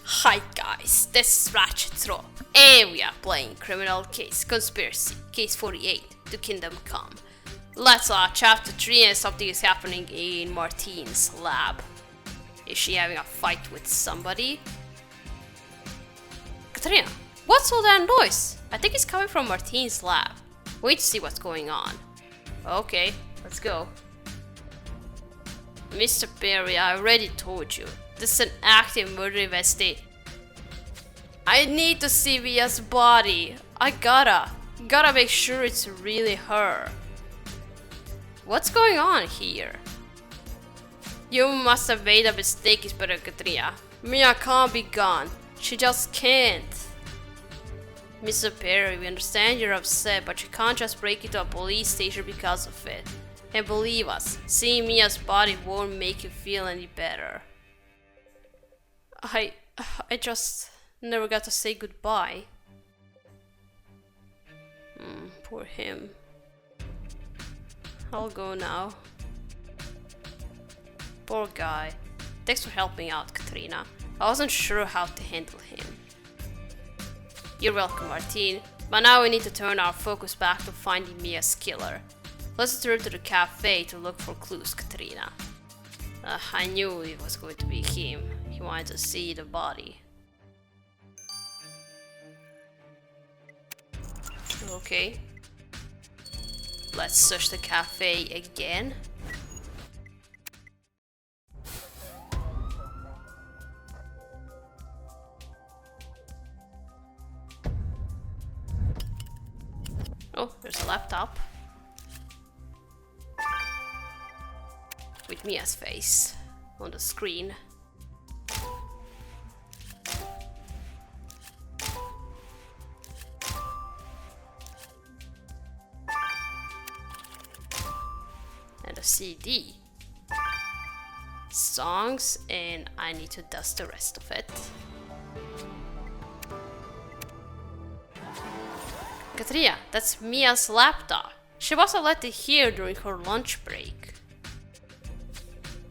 Hi guys, this is Ratchet Throw, and we are playing Criminal Case Conspiracy, Case 48, to Kingdom Come. Let's chapter 3 and something is happening in Martine's lab. Is she having a fight with somebody? Katrina, what's all that noise? I think it's coming from Martine's lab. Wait to see what's going on. Okay, let's go. Mr. Perry, I already told you. This is an active murder investigation. I need to see Via's body. I gotta make sure it's really her. What's going on here? You must have made a mistake, Inspector Katrina. Mia can't be gone. She just can't. Mr. Perry, we understand you're upset, but you can't just break into a police station because of it. And believe us, seeing Mia's body won't make you feel any better. I just never got to say goodbye. Poor him. I'll go now. Poor guy. Thanks for helping out, Katrina. I wasn't sure how to handle him. You're welcome, Martine. But now we need to turn our focus back to finding Mia's killer. Let's return to the cafe to look for clues, Katrina. I knew it was going to be him. He wanted to see the body. Okay. Let's search the cafe again. Oh, there's a laptop. With Mia's face on the screen. And a CD. Songs, and I need to dust the rest of it. Katrina, that's Mia's laptop. She must have left it here during her lunch break.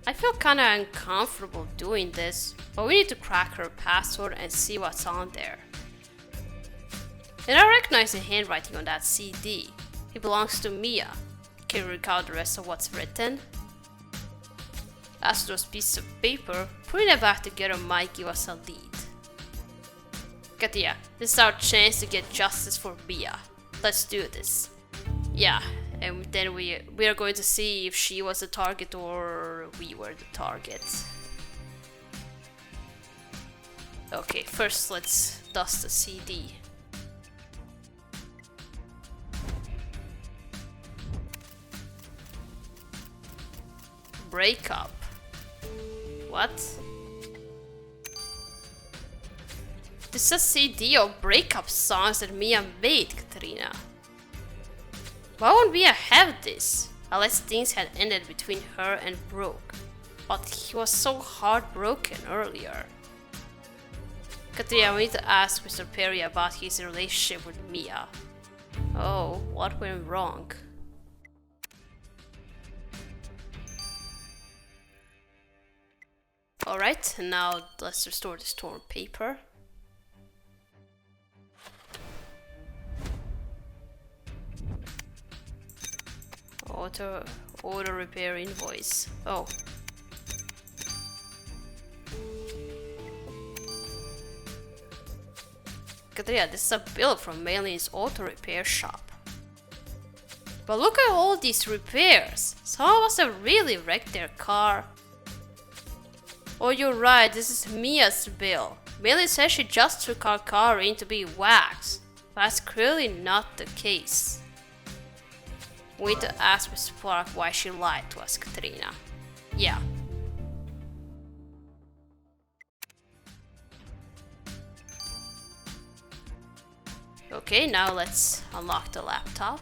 I feel kinda uncomfortable doing this, but we need to crack her password and see what's on there. And I recognize the handwriting on that CD. It belongs to Mia. Can you recall the rest of what's written? As for those pieces of paper, putting them back together might give us a lead. Katia, this is our chance to get justice for Mia. Let's do this. Yeah, and then we are going to see if she was the target or we were the target. Okay, first let's dust the CD. Breakup. What? This is a CD of breakup songs that Mia made, Katrina. Why won't Mia have this? Unless things had ended between her and Brooke. But he was so heartbroken earlier. Katrina, we need to ask Mr. Perry about his relationship with Mia. Oh, what went wrong? Alright, now let's restore the torn paper. Auto repair invoice. Oh. Katrina, this is a bill from Mayleen's auto repair shop. But look at all these repairs. Someone must have really wrecked their car. Oh, you're right, this is Mia's bill. Mayleen says she just took our car in to be waxed. But that's clearly not the case. We need to ask Mr. Clark why she lied to us, Katrina. Yeah. Okay, now let's unlock the laptop.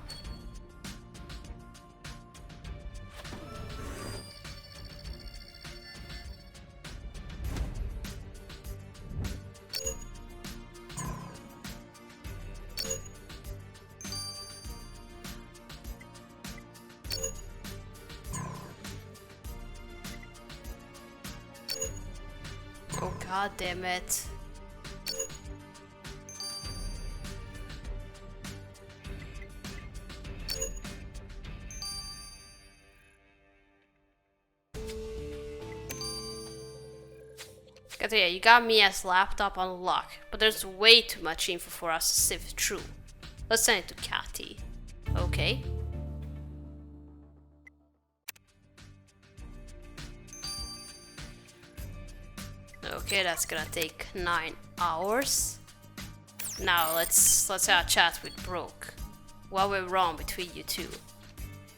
Oh god damn it. Katia, you got Mia's laptop on lock, but there's way too much info for us to sift through. Let's send it to Kathy. Okay? Okay, that's gonna take 9 hours. Now let's have a chat with Brooke. What went wrong between you two?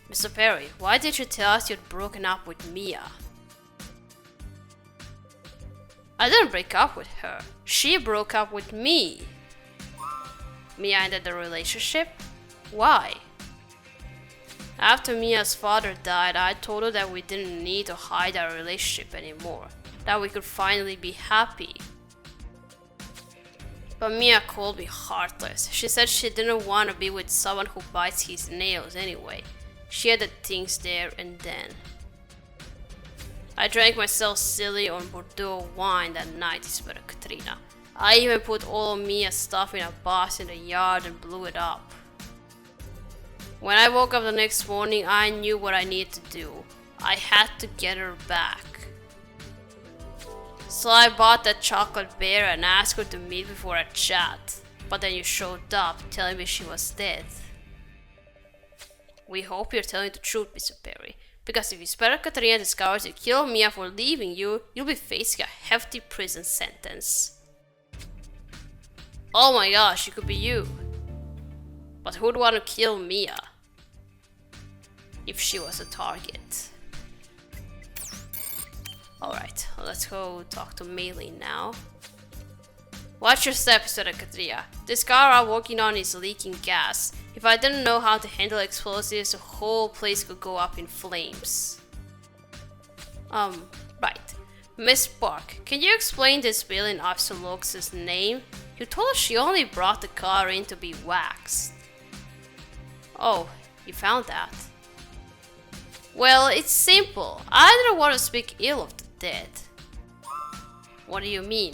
Mr. Perry, why did you tell us you'd broken up with Mia? I didn't break up with her. She broke up with me. Mia ended the relationship? Why? After Mia's father died, I told her that we didn't need to hide our relationship anymore. That we could finally be happy. But Mia called me heartless. She said she didn't want to be with someone who bites his nails anyway. She had the things there and then. I drank myself silly on Bordeaux wine that night, whispered Katrina. I even put all of Mia's stuff in a box in the yard and blew it up. When I woke up the next morning, I knew what I needed to do. I had to get her back. So I bought that chocolate bear and asked her to meet me for a chat. But then you showed up, telling me she was dead. We hope you're telling the truth, Mr. Perry. Because if Inspector Katrina discovers you killed Mia for leaving you, you'll be facing a hefty prison sentence. Oh my gosh, it could be you. But who'd want to kill Mia? If she was a target. Alright, let's go talk to Maylene now. Watch your step, said Katrina. This car I'm working on is leaking gas. If I didn't know how to handle explosives, the whole place could go up in flames. Right. Miss Park, can you explain this bill in Officer Locke's name? You told us she only brought the car in to be waxed. Oh, you found that? Well, it's simple. I didn't want to speak ill of the dead. What do you mean?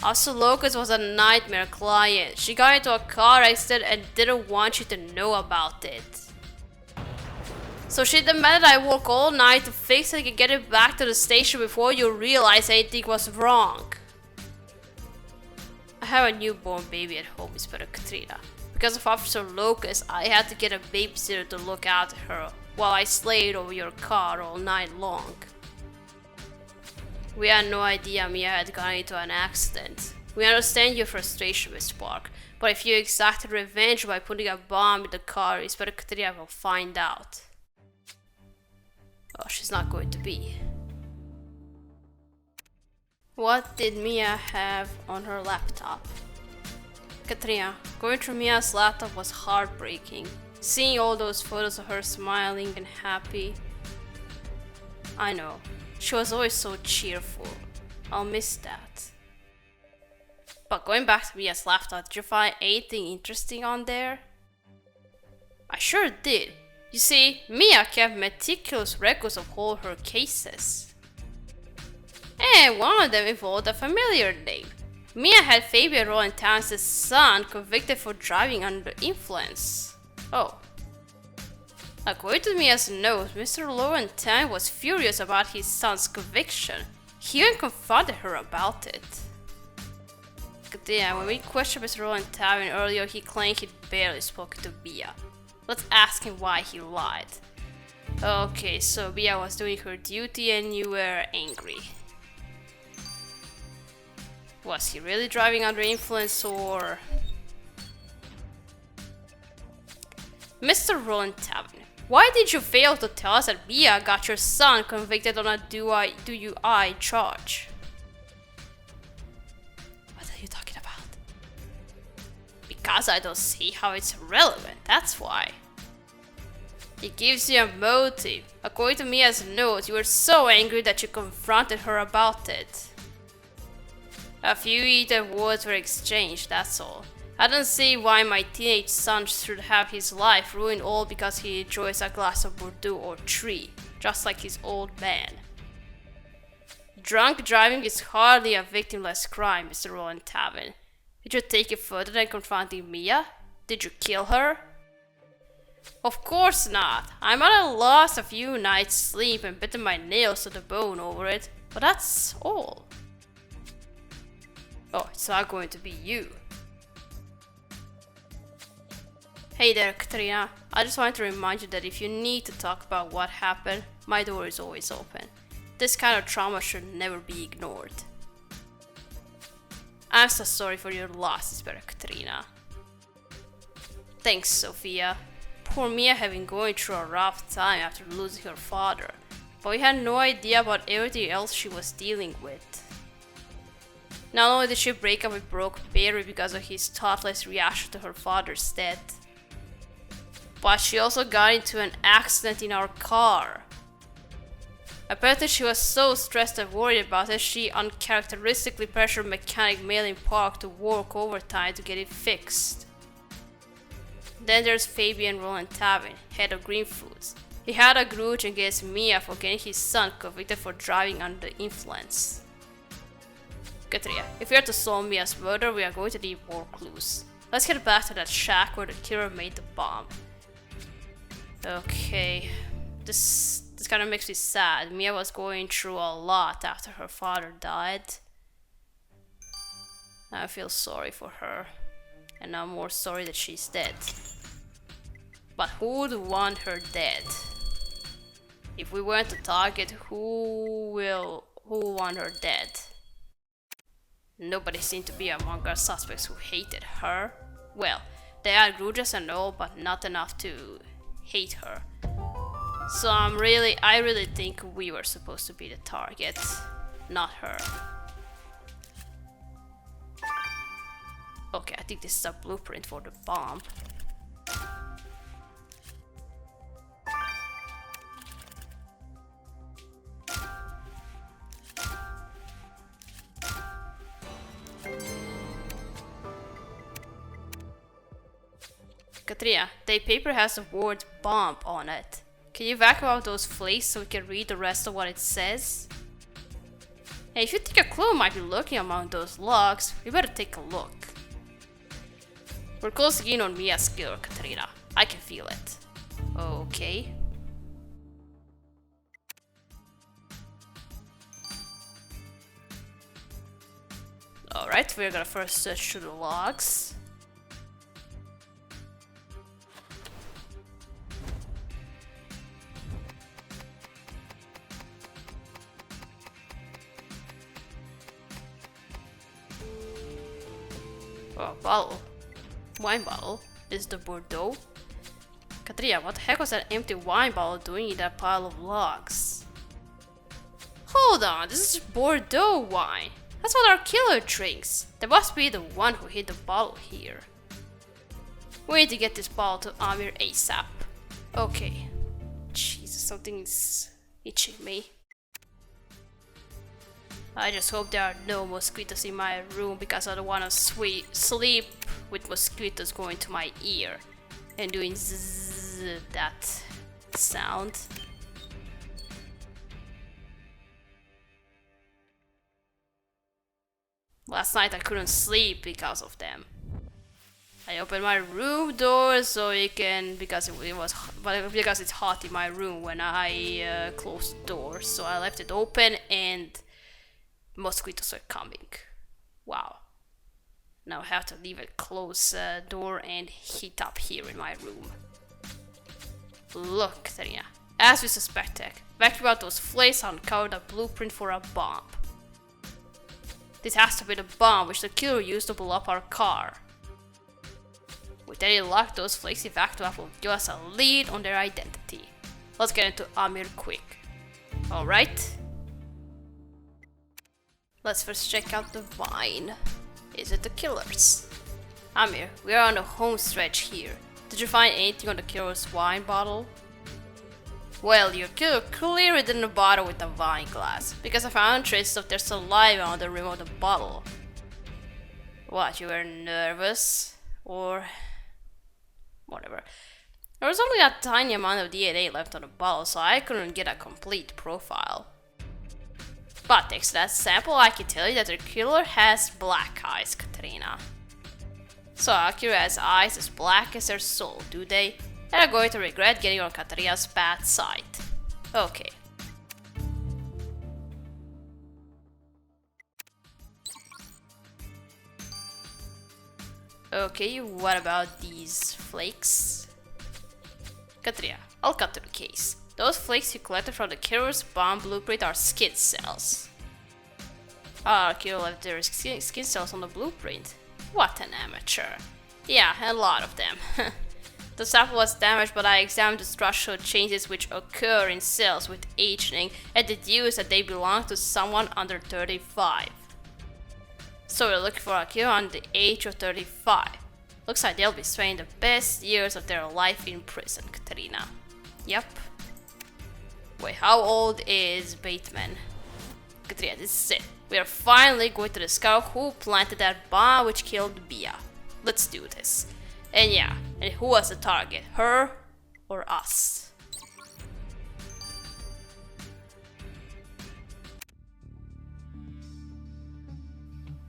Officer Locust was a nightmare client. She got into a car accident and didn't want you to know about it. So she demanded I work all night to fix it and get it back to the station before you realize anything was wrong. I have a newborn baby at home, whispered Katrina. Because of Officer Locust, I had to get a babysitter to look after her while I slaved over your car all night long. We had no idea Mia had gotten into an accident. We understand your frustration, Miss Park, but if you exacted revenge by putting a bomb in the car, Inspector Katrina will find out. Oh, she's not going to be. What did Mia have on her laptop? Katrina, going through Mia's laptop was heartbreaking. Seeing all those photos of her smiling and happy. I know. She was always so cheerful. I'll miss that. But going back to Mia's laptop, did you find anything interesting on there? I sure did. You see, Mia kept meticulous records of all her cases. And one of them involved a familiar name. Mia had Fabian Roland-Towns' son convicted for driving under influence. Oh. According to Mia's notes, Mr. Laurentine was furious about his son's conviction. He even confronted her about it. Damn, when we questioned Mr. Laurentine earlier, he claimed he'd barely spoken to Mia. Let's ask him why he lied. Okay, so Mia was doing her duty and you were angry. Was he really driving under influence or... Mr. Roland-Tavern, why did you fail to tell us that Mia got your son convicted on a DUI charge? What are you talking about? Because I don't see how it's relevant, that's why. It gives you a motive. According to Mia's notes, you were so angry that you confronted her about it. A few heated words were exchanged, that's all. I don't see why my teenage son should have his life ruined all because he enjoys a glass of Bordeaux or 3, just like his old man. Drunk driving is hardly a victimless crime, Mr. Roland Tavern. Did you take it further than confronting Mia? Did you kill her? Of course not. I might have lost a few nights' sleep and bitten my nails to the bone over it, but that's all. Oh, it's not going to be you. Hey there, Katrina. I just wanted to remind you that if you need to talk about what happened, my door is always open. This kind of trauma should never be ignored. I'm so sorry for your loss, Miss Katrina. Thanks, Sophia. Poor Mia had been going through a rough time after losing her father, but we had no idea about everything else she was dealing with. Not only did she break up with Broke Barry because of his thoughtless reaction to her father's death, but she also got into an accident in our car. Apparently she was so stressed and worried about it, she uncharacteristically pressured mechanic Mel in Park to work overtime to get it fixed. Then there's Fabian Roland Tavin, head of Green Foods. He had a grudge against Mia for getting his son convicted for driving under the influence. Katrina, if we are to solve Mia's murder, we are going to need more clues. Let's get back to that shack where the killer made the bomb. Okay, this kind of makes me sad. Mia was going through a lot after her father died. I feel sorry for her, and I'm more sorry that she's dead. But who would want her dead? If we weren't to target, who will want her dead? Nobody seemed to be among our suspects who hated her. Well, they had grudges and all, but not enough to hate her. So I really think we were supposed to be the target, not her. Okay, I think this is a blueprint for the bomb. Katrina, the paper has the word bomb on it. Can you vacuum out those flakes so we can read the rest of what it says? And if you think a clue might be lurking among those logs, we better take a look. We're closing in on Mia's killer, Katrina. I can feel it. Okay. Alright, we're gonna first search through the logs. Oh, bottle. Wine bottle. Is the Bordeaux? Katrina, what the heck was that empty wine bottle doing in that pile of logs? Hold on, this is Bordeaux wine. That's what our killer drinks. That must be the one who hid the bottle here. We need to get this bottle to Amir ASAP. Okay. Jesus, something's itching me. I just hope there are no mosquitoes in my room because I don't want to sleep with mosquitoes going to my ear and doing zzz, that sound. Last night I couldn't sleep because of them. I opened my room door so it can because it's hot in my room when I closed the door, so I left it open and mosquitoes are coming. Wow. Now I have to leave a closed door and heat up here in my room. Look, Katrina. As we suspected, vacuum out those flakes and uncovered a blueprint for a bomb. This has to be the bomb which the killer used to blow up our car. With any luck, those flakes evacuate will give us a lead on their identity. Let's get into Amir quick. Alright. Let's first check out the wine. Is it the killer's? Amir, we are on the home stretch here. Did you find anything on the killer's wine bottle? Well, your killer clearly didn't bother with the wine glass, because I found traces of their saliva on the rim of the bottle. What, you were nervous? Or whatever. There was only a tiny amount of DNA left on the bottle, so I couldn't get a complete profile. But thanks to that sample, I can tell you that the killer has black eyes, Katrina. So our killer has eyes as black as their soul, do they? They are going to regret getting on Katrina's bad side. Okay. Okay, what about these flakes? Katrina, I'll cut to the case. Those flakes you collected from the killer's bomb blueprint are skin cells. Ah, killer left their skin cells on the blueprint. What an amateur. Yeah, a lot of them. The sample was damaged, but I examined the structural changes which occur in cells with aging and deduced that they belong to someone under 35. So we're looking for a killer under the age of 35. Looks like they'll be spending the best years of their life in prison, Katrina. Yep. Wait, how old is Bateman? Katrina, this is it. We are finally going to discover who planted that bomb which killed Bia. Let's do this. And yeah, and who was the target? Her or us?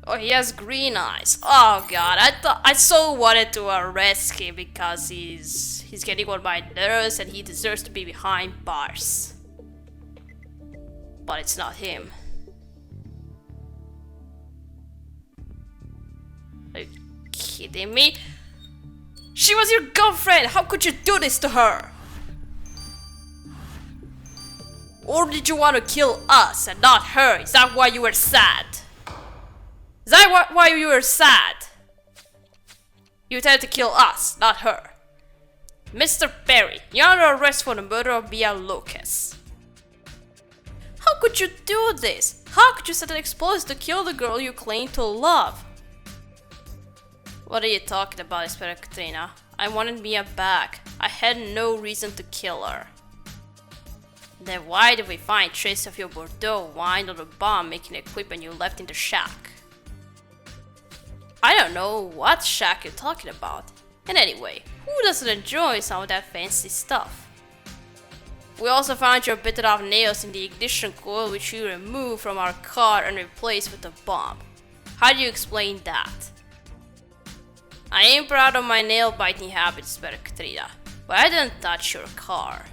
Oh, he has green eyes. Oh god, I so wanted to arrest him because he's getting on my nerves and he deserves to be behind bars. But it's not him. Are you kidding me? She was your girlfriend! How could you do this to her? Or did you want to kill us and not her? Is that why you were sad? Is that why you were sad? You intended to kill us, not her. Mr. Perry, you're under arrest for the murder of Bia Lucas. How could you do this? How could you set an explosive to kill the girl you claim to love? What are you talking about, Inspector Katrina? I wanted Mia back. I had no reason to kill her. Then why did we find traces of your Bordeaux wine on the bomb making equipment you left in the shack? I don't know what shack you're talking about. And anyway, who doesn't enjoy some of that fancy stuff? We also found your bitted off nails in the ignition coil which you removed from our car and replaced with a bomb. How do you explain that? I ain't proud of my nail biting habits, Katrina, but I didn't touch your car.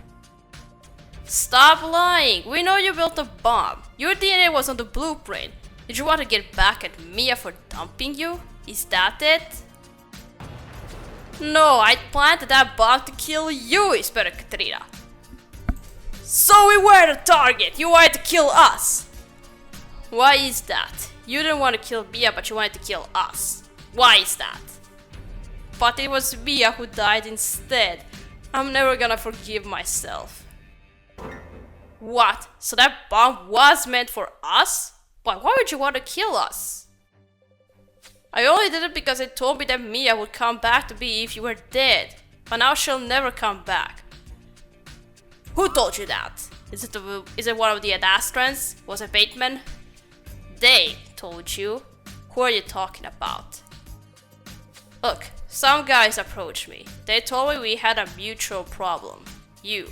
Stop lying! We know you built a bomb. Your DNA was on the blueprint. Did you want to get back at Mia for dumping you? Is that it? No, I planted that bomb to kill you, Inspector Katrina. So we were the target. You wanted to kill us. Why is that? You didn't want to kill Mia, but you wanted to kill us. Why is that? But it was Mia who died instead. I'm never gonna forgive myself. What? So that bomb was meant for us? But why would you want to kill us? I only did it because it told me that Mia would come back to be if you were dead. But now she'll never come back. Who told you that? Is it one of the Adastrans? Was it Bateman? They told you. Who are you talking about? Look, some guys approached me. They told me we had a mutual problem. You.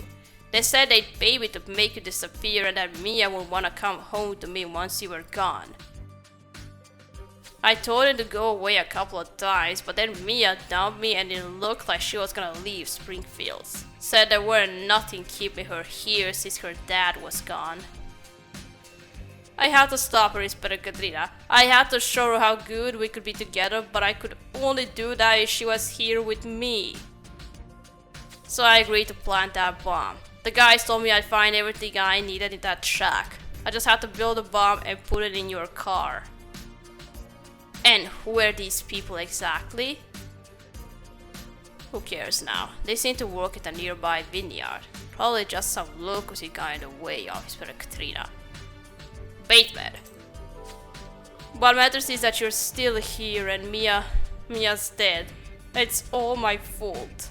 They said they'd pay me to make you disappear and that Mia would want to come home to me once you were gone. I told her to go away a couple of times, but then Mia dumped me and it looked like she was gonna leave Springfield. Said there were nothing keeping her here since her dad was gone. I had to stop her, Inspector Katrina. I had to show her how good we could be together, but I could only do that if she was here with me. So I agreed to plant that bomb. The guys told me I'd find everything I needed in that shack. I just had to build a bomb and put it in your car. And who were these people exactly? Who cares now? They seem to work at a nearby vineyard. Probably just some locals who got in the way of Inspector Katrina. Bateman. What matters is that you're still here and Mia's dead. It's all my fault.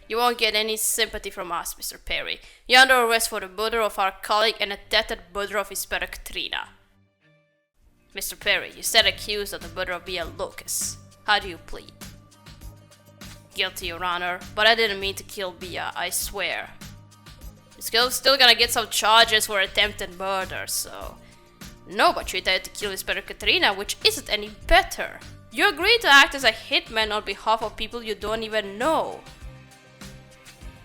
You won't get any sympathy from us, Mr. Perry. You're under arrest for the murder of our colleague and attempted murder of Inspector Katrina. Mr. Perry, you stand accused of the murder of Bia Lucas. How do you plead? Guilty, Your Honor, but I didn't mean to kill Bia, I swear. You're still gonna get some charges for attempted murder, so... No, but you intended to kill Inspector Katrina, which isn't any better. You agreed to act as a hitman on behalf of people you don't even know.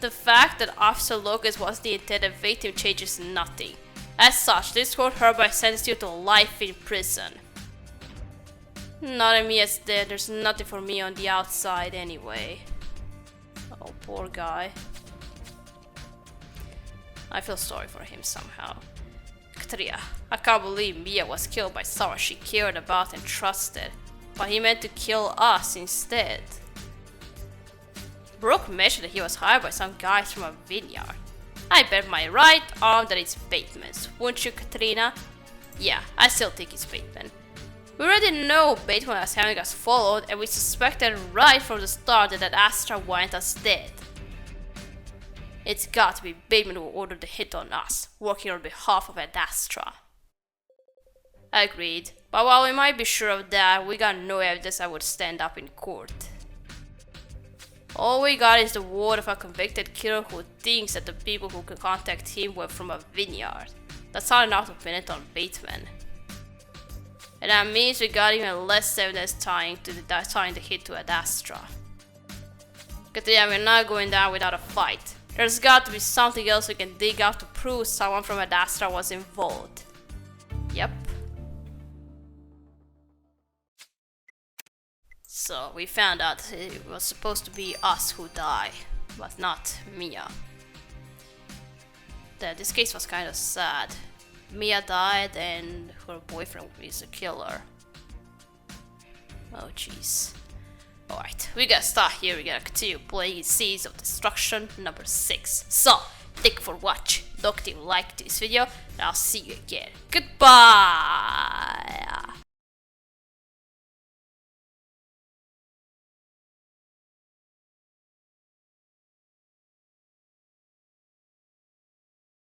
The fact that Officer Lucas was the intended victim changes nothing. As such, this court hereby sentences you to life in prison. Not that Mia's dead, there's nothing for me on the outside anyway. Oh, poor guy. I feel sorry for him somehow. Katria, I can't believe Mia was killed by someone she cared about and trusted, but he meant to kill us instead. Brooke mentioned that he was hired by some guys from a vineyard. I bet my right arm that it's Bateman's, wouldn't you, Katrina? Yeah, I still think it's Bateman. We already know Bateman was having us followed, and we suspected right from the start that Astra wanted us dead. It's got to be Bateman who ordered the hit on us, working on behalf of Ad Astra. Agreed, but while we might be sure of that, we got no evidence that would stand up in court. All we got is the word of a convicted killer who thinks that the people who could contact him were from a vineyard. That's not enough to pin it on Bateman. And that means we got even less evidence tying the hit to Ad Astra. But yeah, we're not going down without a fight. There's got to be something else we can dig up to prove someone from Ad Astra was involved. Yep. So we found out it was supposed to be us who died, but not Mia. This case was kind of sad. Mia died and her boyfriend is the killer. Oh jeez. Alright, we gotta start here, we gotta continue playing Seeds of Destruction number 6. So, thank you for watching, don't forget to like this video, and I'll see you again. Goodbye!